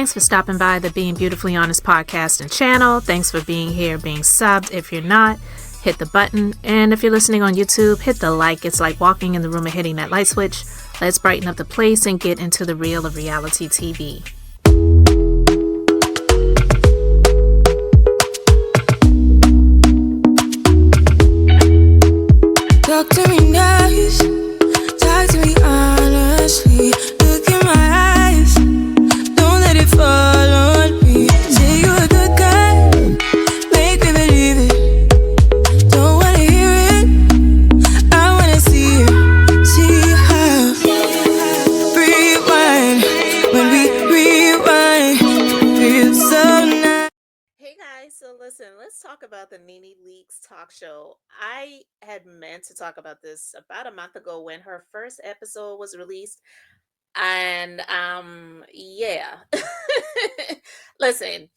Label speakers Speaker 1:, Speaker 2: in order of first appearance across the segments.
Speaker 1: Thanks for stopping by the Being Beautifully Honest podcast and channel. Thanks for being here, being subbed. If you're not, hit the button. And if you're listening on YouTube, hit the like. It's like walking in the room and hitting that light switch. Let's brighten up the place and get into the real of reality TV.
Speaker 2: Talk to me nice, talk to me honestly. Look in my eyes, don't let it fall on me. Say you're a good guy, make me believe it. Don't wanna hear it, I wanna see how. Rewind, when we rewind, feels so nice.
Speaker 1: Hey guys, so listen, let's talk about the Nene Leakes talk show. I had meant to talk about this about a month ago when her first episode was released. And yeah. Listen,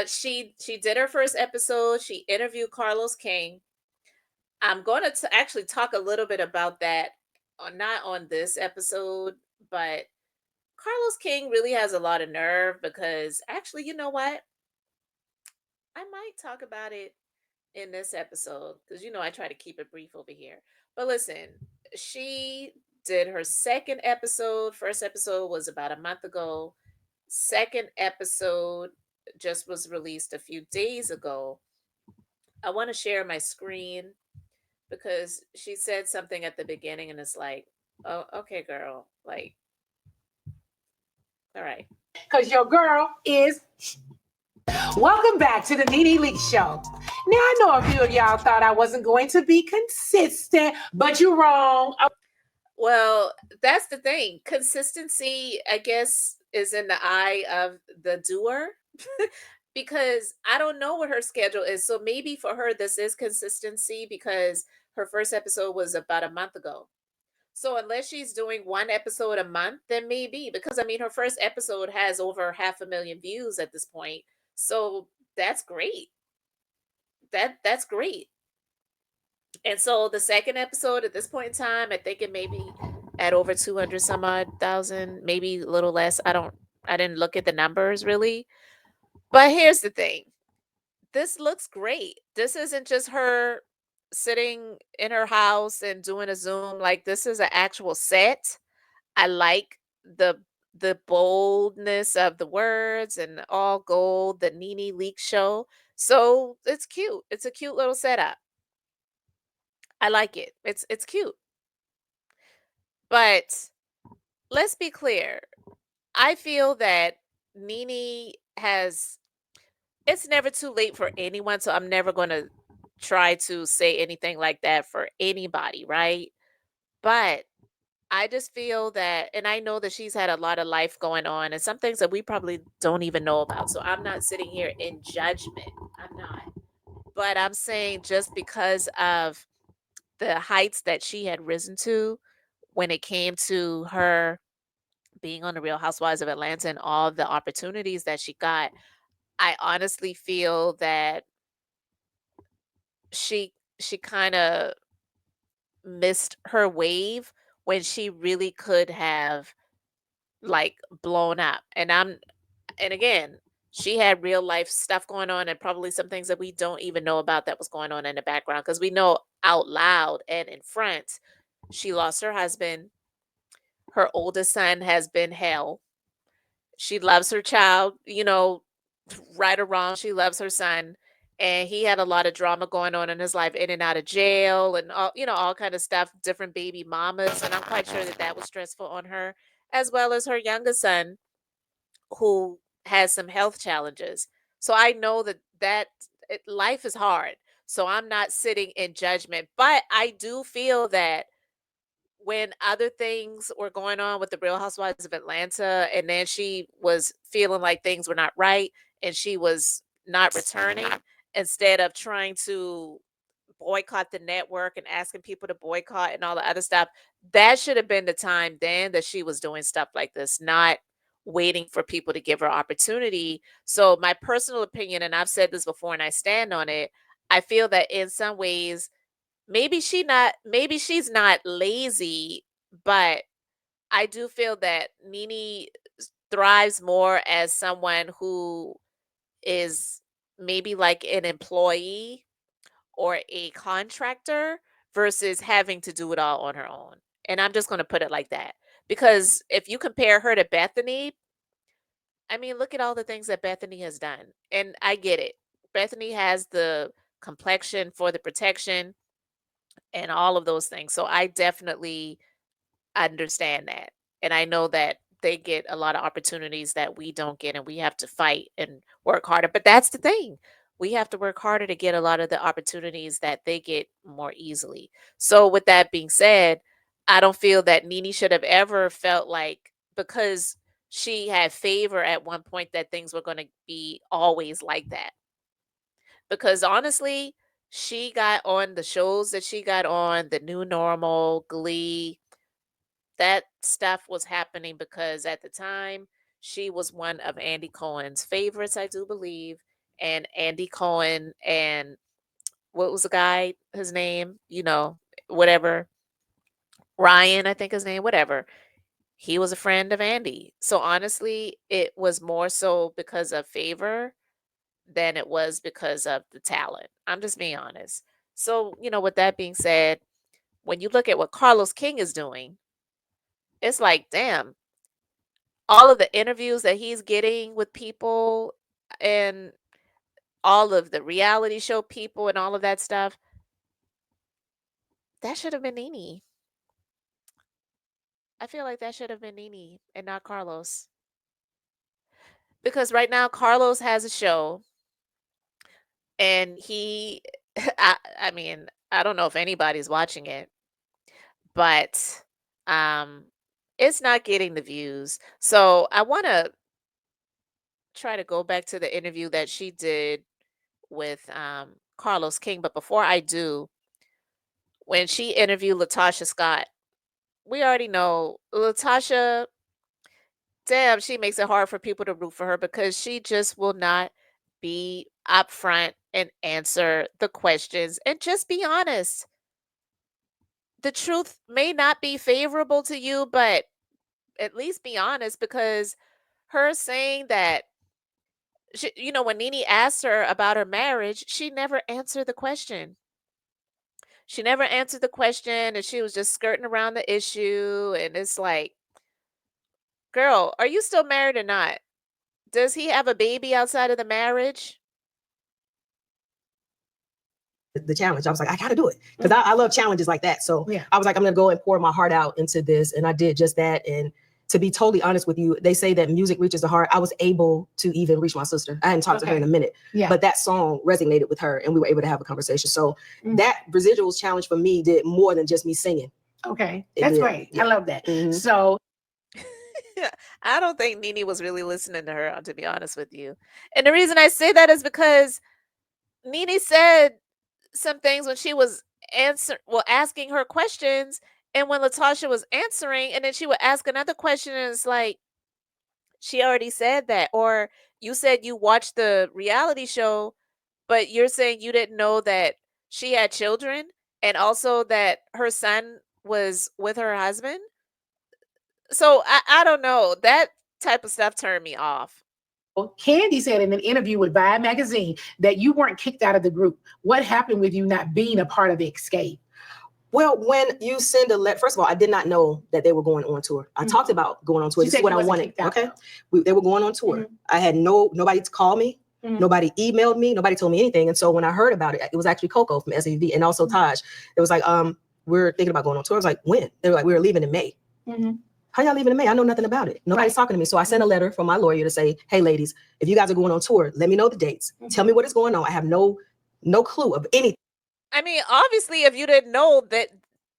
Speaker 1: she did her first episode. She interviewed Carlos King. I'm going to actually talk a little bit about that, not on this episode, but Carlos King really has a lot of nerve because actually, you know what? I might talk about it in this episode because I try to keep it brief over here. But listen, she did her second episode. First episode was about a month ago. Second episode just was released a few days ago. I want to share my screen because she said something at the beginning and it's like, oh, okay, girl. Like, all right.
Speaker 3: Because your girl is. Welcome back to the Nene Leakes show. Now, I know a few of y'all thought I wasn't going to be consistent, but you're wrong.
Speaker 1: Well, that's the thing. Consistency, I guess, is in the eye of the doer because I don't know what her schedule is. So maybe for her, this is consistency because her first episode was about a month ago. So unless she's doing one episode a month, then maybe because I mean, her first episode has over 500,000 views at this point. So that's great. That's great. And so the second episode at this point in time, I think it may be at over 200 some odd thousand, maybe a little less. I didn't look at the numbers really. But here's the thing. This looks great. This isn't just her sitting in her house and doing a Zoom. Like this is an actual set. I like the boldness of the words and all gold, the Nene Leakes show. So it's cute. It's a cute little setup. I like it. It's cute. But let's be clear. I feel that Nene has it's never too late for anyone, so I'm never going to try to say anything like that for anybody, right? But I just feel that and I know that she's had a lot of life going on and some things that we probably don't even know about. So I'm not sitting here in judgment. I'm not. But I'm saying just because of the heights that she had risen to when it came to her being on the Real Housewives of Atlanta and all the opportunities that she got, I honestly feel that she kind of missed her wave when she really could have like blown up. And again, she had real life stuff going on and probably some things that we don't even know about that was going on in the background because we know out loud and in front she lost her husband. Her oldest son has been hell. She loves her child, right or wrong, she loves her son. And he had a lot of drama going on in his life, in and out of jail and all kind of stuff, different baby mamas. And I'm quite sure that that was stressful on her, as well as her youngest son, who has some health challenges. So I know that life is hard. So I'm not sitting in judgment, but I do feel that when other things were going on with the Real Housewives of Atlanta, and then she was feeling like things were not right, and she was not returning, instead of trying to boycott the network and asking people to boycott and all the other stuff, that should have been the time then that she was doing stuff like this, not waiting for people to give her opportunity. So my personal opinion, and I've said this before and I stand on it, I feel that in some ways maybe she's not lazy, but I do feel that Nene thrives more as someone who is maybe like an employee or a contractor versus having to do it all on her own. And I'm just going to put it like that. Because if you compare her to Bethany, I mean, look at all the things that Bethany has done. And I get it. Bethany has the complexion for the protection and all of those things. So I definitely understand that. And I know that they get a lot of opportunities that we don't get, and we have to fight and work harder. But that's the thing. We have to work harder to get a lot of the opportunities that they get more easily. So, with that being said, I don't feel that Nene should have ever felt like because she had favor at one point that things were going to be always like that. Because honestly, she got on the shows that she got on, the new normal, Glee, that stuff was happening because at the time she was one of Andy Cohen's favorites, I do believe. And Andy Cohen and what was the guy, his name, whatever, Ryan, I think his name, whatever. He was a friend of Andy. So honestly, it was more so because of favor than it was because of the talent. I'm just being honest. So, with that being said, when you look at what Carlos King is doing, it's like, damn, all of the interviews that he's getting with people and all of the reality show people and all of that stuff, that should have been Nene. I feel like that should have been Nene and not Carlos. Because right now Carlos has a show and I mean, I don't know if anybody's watching it, but um it's not getting the views. So I want to try to go back to the interview that she did with Carlos King, but before I do, when she interviewed Latasha Scott, we already know Latasha, damn, she makes it hard for people to root for her because she just will not be upfront and answer the questions and just be honest. The truth may not be favorable to you, but at least be honest because her saying that when Nene asked her about her marriage, she never answered the question. She never answered the question and she was just skirting around the issue. And it's like, girl, are you still married or not? Does he have a baby outside of the marriage?
Speaker 4: the challenge. I was like, I got to do it because I love challenges like that. So yeah. I was like, I'm going to go and pour my heart out into this. And I did just that. And to be totally honest with you, they say that music reaches the heart. I was able to even reach my sister. I hadn't talked to her in a minute, but that song resonated with her and we were able to have a conversation. So that residuals challenge for me did more than just me singing.
Speaker 3: Okay. That's great. Yeah. I love that. So
Speaker 1: I don't think Nene was really listening to her, to be honest with you. And the reason I say that is because Nene said some things when she was asking her questions, and when Latasha was answering, and then she would ask another question, and it's like, she already said that. Or you said you watched the reality show, but you're saying you didn't know that she had children and also that her son was with her husband. So I don't know. That type of stuff turned me off.
Speaker 3: Candy said in an interview with Vibe magazine that you weren't kicked out of the group. What happened with you not being a part of the escape?
Speaker 4: Well, when you send a letter, first of all, I did not know that they were going on tour. I talked about going on tour. This is what I wanted. Okay. They were going on tour. I had nobody to call me. Nobody emailed me. Nobody told me anything. And so when I heard about it, it was actually Coco from SVB and also Taj. It was like, we're thinking about going on tour. I was like, when? They were like, we were leaving in May. How y'all leaving in May? I know nothing about it. Nobody's talking to me. So I sent a letter from my lawyer to say, hey, ladies, if you guys are going on tour, let me know the dates. Tell me what is going on. I have no clue of anything.
Speaker 1: I mean, obviously, if you didn't know that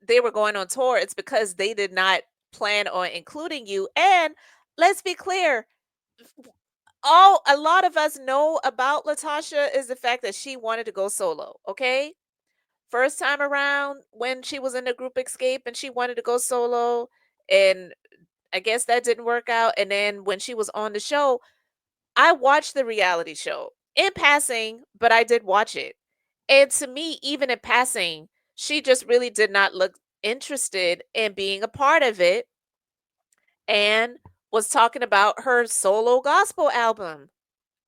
Speaker 1: they were going on tour, it's because they did not plan on including you. And let's be clear, a lot of us know about Latasha is the fact that she wanted to go solo. Okay. First time around when she was in the group Escape and she wanted to go solo, and I guess that didn't work out. And then when she was on the show, I watched the reality show in passing, but I did watch it. And to me, even in passing, she just really did not look interested in being a part of it. And was talking about her solo gospel album.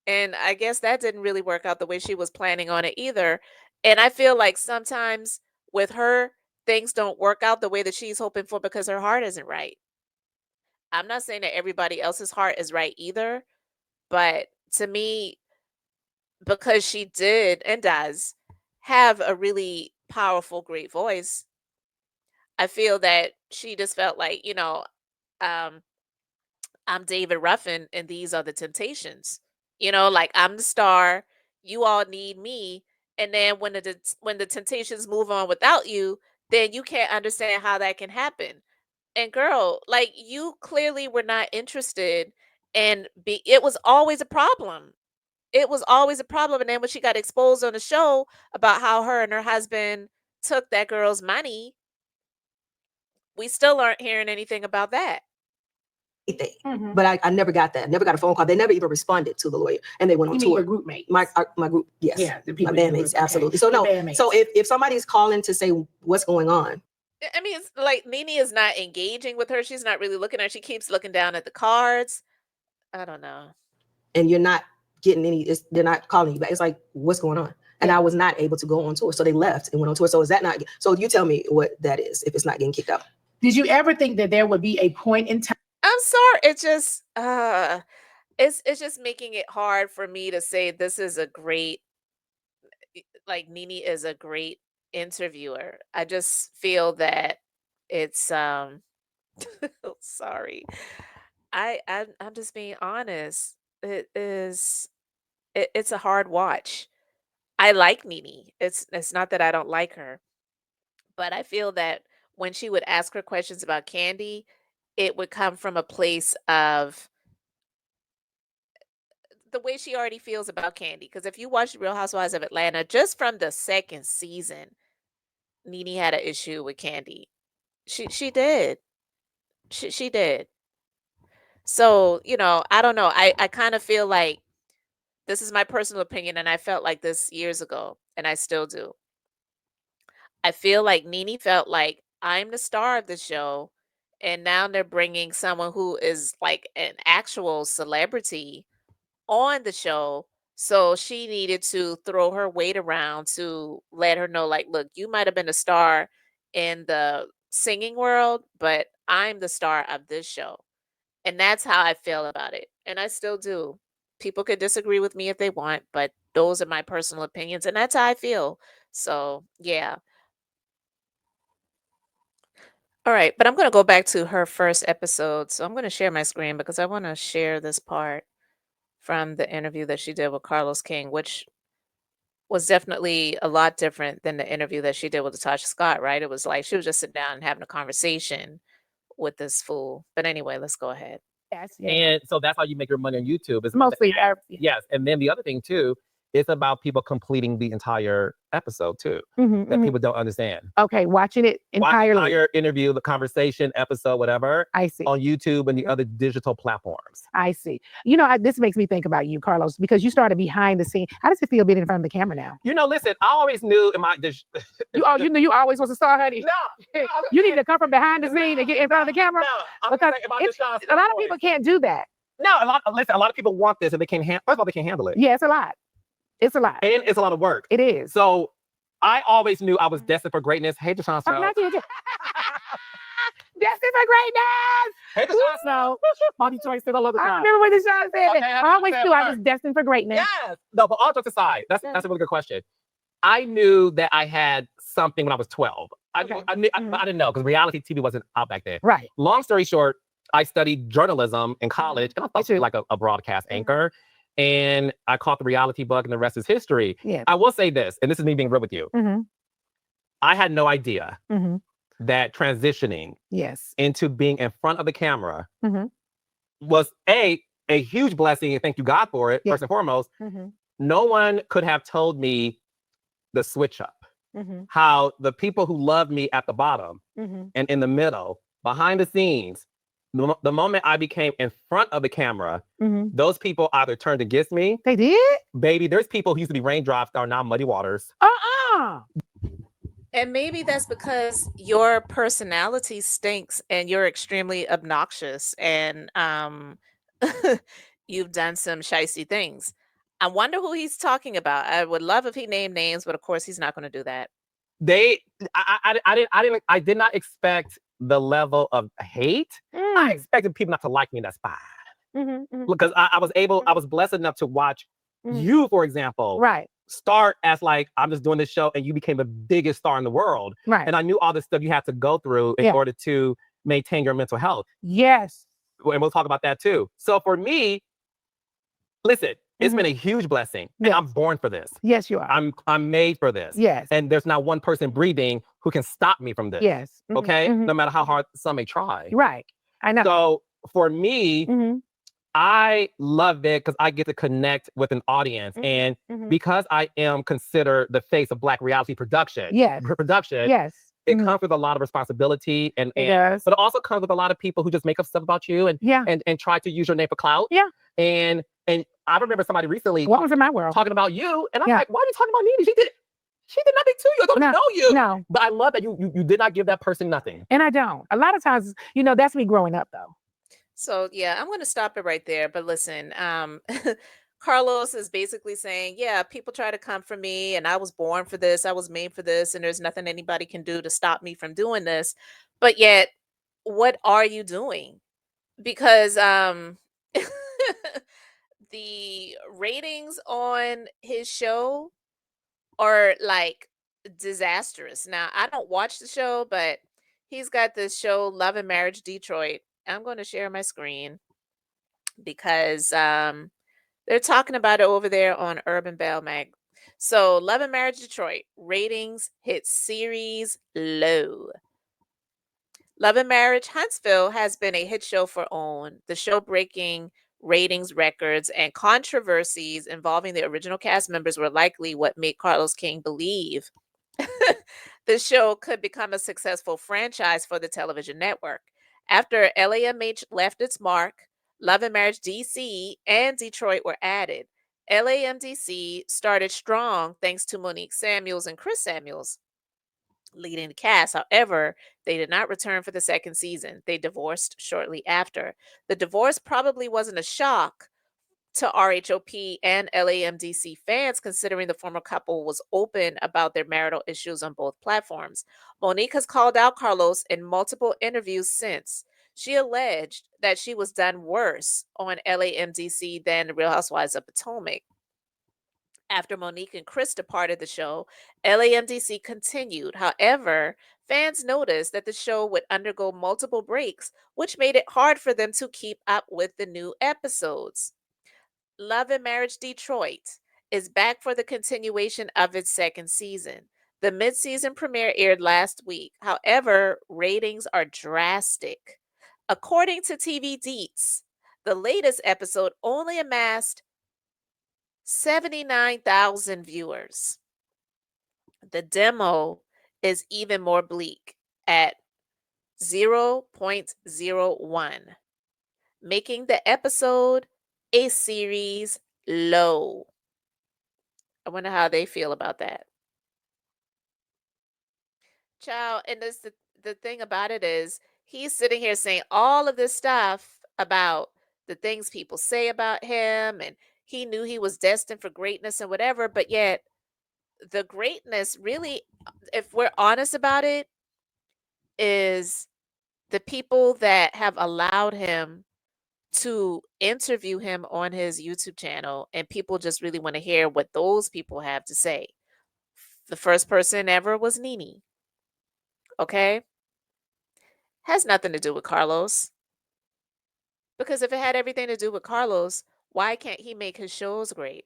Speaker 1: And I guess that didn't really work out the way she was planning on it either. And I feel like sometimes with her, things don't work out the way that she's hoping for because her heart isn't right. I'm not saying that everybody else's heart is right either, but to me, because she did and does have a really powerful, great voice, I feel that she just felt like, um, I'm David Ruffin and these are the Temptations. Like I'm the star, you all need me, and then when the Temptations move on without you, then you can't understand how that can happen. And girl, like you clearly were not interested and be it was always a problem. It was always a problem, and then when she got exposed on the show about how her and her husband took that girl's money, we still aren't hearing anything about that.
Speaker 4: Anything. But I never got that. Never got a phone call. They never even responded to the lawyer, and they went on
Speaker 3: You mean
Speaker 4: tour.
Speaker 3: your group mates?
Speaker 4: My group, yes.
Speaker 3: Yeah, the
Speaker 4: My
Speaker 3: people in your
Speaker 4: bandmates,
Speaker 3: group, okay.
Speaker 4: absolutely. So
Speaker 3: Your
Speaker 4: no.
Speaker 3: bandmates.
Speaker 4: So if somebody's calling to say what's going on,
Speaker 1: I mean, it's like Nene is not engaging with her. She's not really looking at her. She keeps looking down at the cards. I don't know.
Speaker 4: and you're not getting they're not calling you back. It's like, what's going on? And I was not able to go on tour, so they left and went on tour. So is that not? So you tell me what that is if it's not getting kicked out.
Speaker 3: Did you ever think that there would be a point in time?
Speaker 1: I'm sorry. It just it's just making it hard for me to say this is a great like Nene is a great interviewer. I just feel that it's sorry. I'm just being honest. It's a hard watch. I like Nene. It's not that I don't like her, but I feel that when she would ask her questions about Candy, it would come from a place of the way she already feels about Candy. Because if you watch Real Housewives of Atlanta, just from the second season, Nene had an issue with Candy. She did. She did. So, I don't know. I kind of feel like this is my personal opinion, and I felt like this years ago, and I still do. I feel like Nene felt like I'm the star of the show, and now they're bringing someone who is like an actual celebrity on the show. So she needed to throw her weight around to let her know, like, look, you might have been a star in the singing world, but I'm the star of this show. And that's how I feel about it. And I still do. People could disagree with me if they want, but those are my personal opinions. And that's how I feel. So, yeah. All right. But I'm going to go back to her first episode. So I'm going to share my screen because I want to share this part from the interview that she did with Carlos King, which was definitely a lot different than the interview that she did with Latasha Scott, right? It was like she was just sitting down and having a conversation with this fool. But anyway, let's go ahead.
Speaker 5: Yes, yeah. And so that's how you make your money on YouTube. It's
Speaker 3: Mostly.
Speaker 5: Yes. And then the other thing too, it's about people completing the entire episode too. That people don't understand.
Speaker 3: Okay, watching it entirely.
Speaker 5: Entire interview, the conversation, episode, whatever.
Speaker 3: I see.
Speaker 5: On YouTube and the other digital platforms.
Speaker 3: I see. This makes me think about you, Carlos, because you started behind the scene. How does it feel being in front of the camera now?
Speaker 5: Listen, I always knew in my...
Speaker 3: you knew you always was a star, honey?
Speaker 5: No.
Speaker 3: You need to come from behind the scene and get in front of the camera?
Speaker 5: No.
Speaker 3: Because a lot of people can't do that.
Speaker 5: No, a lot of people want this and they can't handle. First of all, they can't handle it.
Speaker 3: Yeah, it's a lot. It's a lot.
Speaker 5: And it's a lot of work.
Speaker 3: It is.
Speaker 5: So I always knew I was destined for greatness. Hey, Deshaun.
Speaker 3: Destined for greatness.
Speaker 5: Hey, Deshaun.
Speaker 3: No.
Speaker 5: Bobby Joyce said all the time.
Speaker 3: I remember when Deshaun said
Speaker 5: Okay,
Speaker 3: that. I always knew I was destined for greatness.
Speaker 5: Yes. No, but all jokes aside, that's a really good question. I knew that I had something when I was 12. I didn't know because reality TV wasn't out back then.
Speaker 3: Right.
Speaker 5: Long story short, I studied journalism in college and I thought like a broadcast anchor. And I caught the reality bug and the rest is history.
Speaker 3: Yeah.
Speaker 5: I will say this, and this is me being real with you. I had no idea that transitioning into being in front of the camera was a huge blessing, and thank you God for it, first and foremost. No one could have told me the switch up. How the people who loved me at the bottom and in the middle, behind the scenes, the moment I became in front of the camera, those people either turned against me.
Speaker 3: They did?
Speaker 5: Baby, there's people who used to be raindrops that are now muddy waters.
Speaker 1: And maybe that's because your personality stinks and you're extremely obnoxious and you've done some shisty things. I wonder who he's talking about. I would love if he named names, but of course he's not going to do that.
Speaker 5: I did not expect the level of hate. I expected people not to like me. That's fine. Because I was blessed enough to watch you, for example, start as like, I'm just doing this show, and you became the biggest star in the world. And I knew all the stuff you had to go through in order to maintain your mental health.
Speaker 6: Yes.
Speaker 5: And we'll talk about that too. So for me, listen, it's been a huge blessing. And I'm born for this.
Speaker 6: Yes, you are.
Speaker 5: I'm made for this.
Speaker 6: Yes.
Speaker 5: And there's not one person breathing who can stop me from this.
Speaker 6: Yes.
Speaker 5: Okay? No matter how hard some may try.
Speaker 6: Right. I know.
Speaker 5: So for me, I love it because I get to connect with an audience. And because I am considered the face of Black reality production,
Speaker 6: Yes.
Speaker 5: It comes with a lot of responsibility, but it also comes with a lot of people who just make up stuff about you and try to use your name for clout.
Speaker 6: Yeah.
Speaker 5: And I remember somebody recently
Speaker 6: What was in my world
Speaker 5: talking about you, and I'm like, why are you talking about Nene? She did nothing to you. I don't know you.
Speaker 6: No.
Speaker 5: But I love that you did not give that person nothing.
Speaker 6: And I don't. A lot of times, that's me growing up though.
Speaker 1: So yeah, I'm going to stop it right there. But listen, Carlos is basically saying, yeah, people try to come for me and I was born for this. I was made for this. And there's nothing anybody can do to stop me from doing this. But yet, what are you doing? Because the ratings on his show are like disastrous. Now, I don't watch the show, but he's got this show, Love and Marriage Detroit. I'm going to share my screen because they're talking about it over there on Urban Bell Mag. So, Love and Marriage Detroit ratings hit series low. Love and Marriage Huntsville has been a hit show for OWN. The show breaking ratings records and controversies involving the original cast members were likely what made Carlos King believe the show could become a successful franchise for the television network. After LAMH left its mark, Love and Marriage DC and Detroit were added. LAMDC started strong thanks to Monique Samuels and Chris Samuels leading the cast. However, they did not return for the second season. They divorced shortly after. The divorce probably wasn't a shock to RHOP and LAMDC fans, considering the former couple was open about their marital issues on both platforms. Monique has called out Carlos in multiple interviews since. She alleged that she was done worse on LAMDC than The Real Housewives of Potomac. After Monique and Chris departed the show, LAMDC continued. However, fans noticed that the show would undergo multiple breaks, which made it hard for them to keep up with the new episodes. Love and Marriage Detroit is back for the continuation of its second season. The mid-season premiere aired last week. However, ratings are drastic. According to TV Deets, the latest episode only amassed 79,000 viewers. The demo is even more bleak at 0.01, making the episode a series low. I wonder how they feel about that. Child, and this the thing about it is he's sitting here saying all of this stuff about the things people say about him, and he knew he was destined for greatness and whatever, but yet the greatness really, if we're honest about it, is the people that have allowed him to interview him on his YouTube channel, and people just really want to hear what those people have to say. The first person ever was Nene. Okay? Has nothing to do with Carlos. Because if it had everything to do with Carlos, why can't he make his shows great?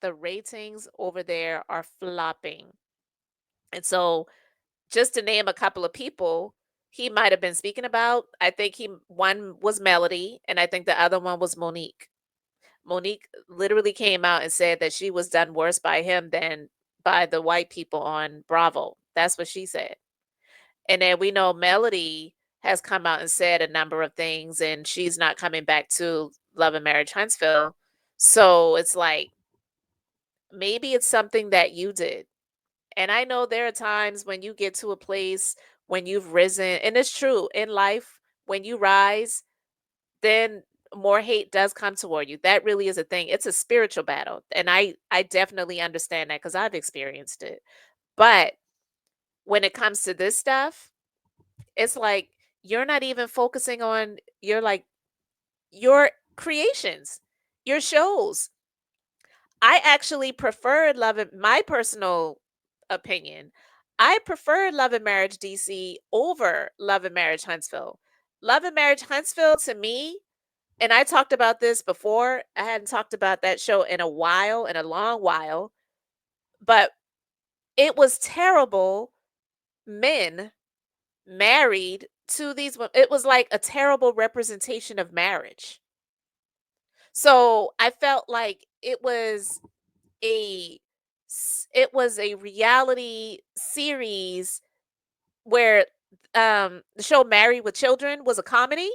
Speaker 1: The ratings over there are flopping. And so, just to name a couple of people he might have been speaking about, I think one was Melody, and I think the other one was Monique. Monique literally came out and said that she was done worse by him than by the white people on Bravo. That's what she said. And then we know Melody has come out and said a number of things, and she's not coming back to Love and Marriage Huntsville. So it's like, maybe it's something that you did. And I know there are times when you get to a place when you've risen, and it's true in life, when you rise, then more hate does come toward you. That really is a thing. It's a spiritual battle. And I definitely understand that because I've experienced it. But when it comes to this stuff, it's like you're not even focusing on your creations, your shows. I actually preferred my personal opinion. I preferred Love and Marriage DC over Love and Marriage Huntsville. Love and Marriage Huntsville to me, and I talked about this before. I hadn't talked about that show in a while, in a long while, but it was terrible men married to these women. It was like a terrible representation of marriage. So I felt like a it was a reality series where the show Married with Children was a comedy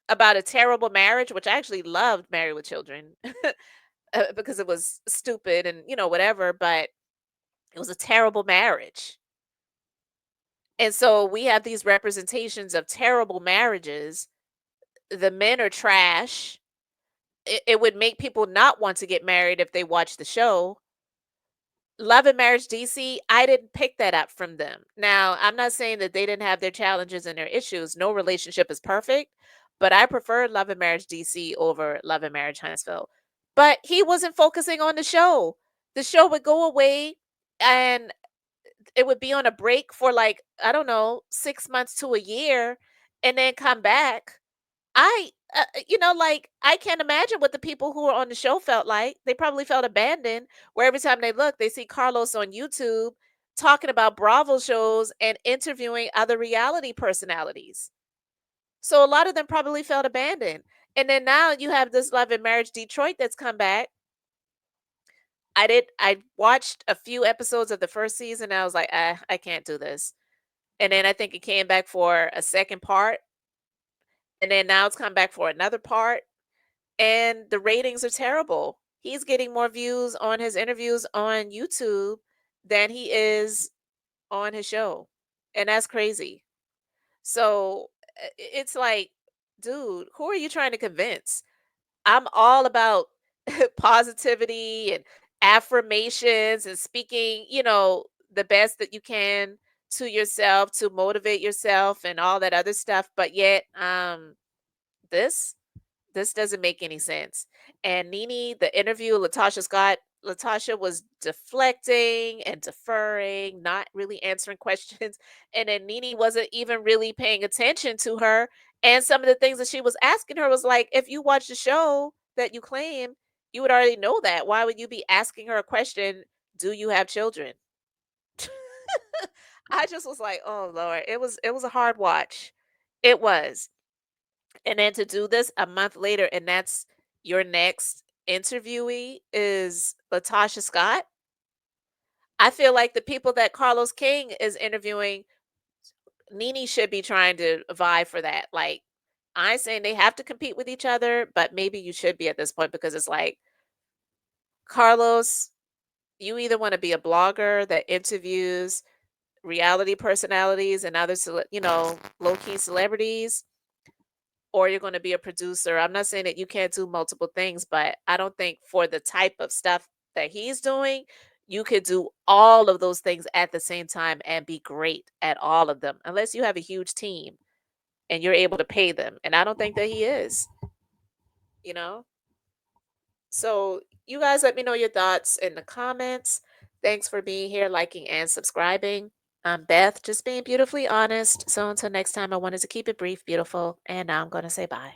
Speaker 1: about a terrible marriage, which I actually loved Married with Children because it was stupid and whatever, but it was a terrible marriage. And so we have these representations of terrible marriages. The men are trash. It would make people not want to get married if they watch the show. Love and Marriage DC, I didn't pick that up from them. Now, I'm not saying that they didn't have their challenges and their issues. No relationship is perfect, but I prefer Love and Marriage DC over Love and Marriage Huntsville. But he wasn't focusing on the show. The show would go away and it would be on a break for like, I don't know, 6 months to a year and then come back. Like I can't imagine what the people who are on the show felt like. They probably felt abandoned. Where every time they look, they see Carlos on YouTube talking about Bravo shows and interviewing other reality personalities. So a lot of them probably felt abandoned. And then now you have this Love and Marriage Detroit that's come back. I watched a few episodes of the first season. And I was like, I can't do this. And then I think it came back for a second part. And then now it's come back for another part. And the ratings are terrible. He's getting more views on his interviews on YouTube than he is on his show. And that's crazy. So it's like, dude, who are you trying to convince? I'm all about positivity and affirmations and speaking, the best that you can to yourself to motivate yourself and all that other stuff. But yet, this this doesn't make any sense. And Nene, the interview, Latasha was deflecting and deferring, not really answering questions. And then Nene wasn't even really paying attention to her. And some of the things that she was asking her was like, if you watch the show that you claim, you would already know that. Why would you be asking her a question? Do you have children? I just was like, oh Lord, it was a hard watch. It was. And then to do this a month later, and that's your next interviewee is Latasha Scott. I feel like the people that Carlos King is interviewing, Nene should be trying to vie for that. Like, I ain't saying they have to compete with each other, but maybe you should be at this point because it's like, Carlos, you either want to be a blogger that interviews reality personalities and other, low key celebrities, or you're going to be a producer. I'm not saying that you can't do multiple things, but I don't think for the type of stuff that he's doing, you could do all of those things at the same time and be great at all of them, unless you have a huge team and you're able to pay them. And I don't think that he is, you know? So you guys let me know your thoughts in the comments. Thanks for being here, liking, and subscribing. I'm Beth, just being beautifully honest. So until next time, I wanted to keep it brief, beautiful, and now I'm going to say bye.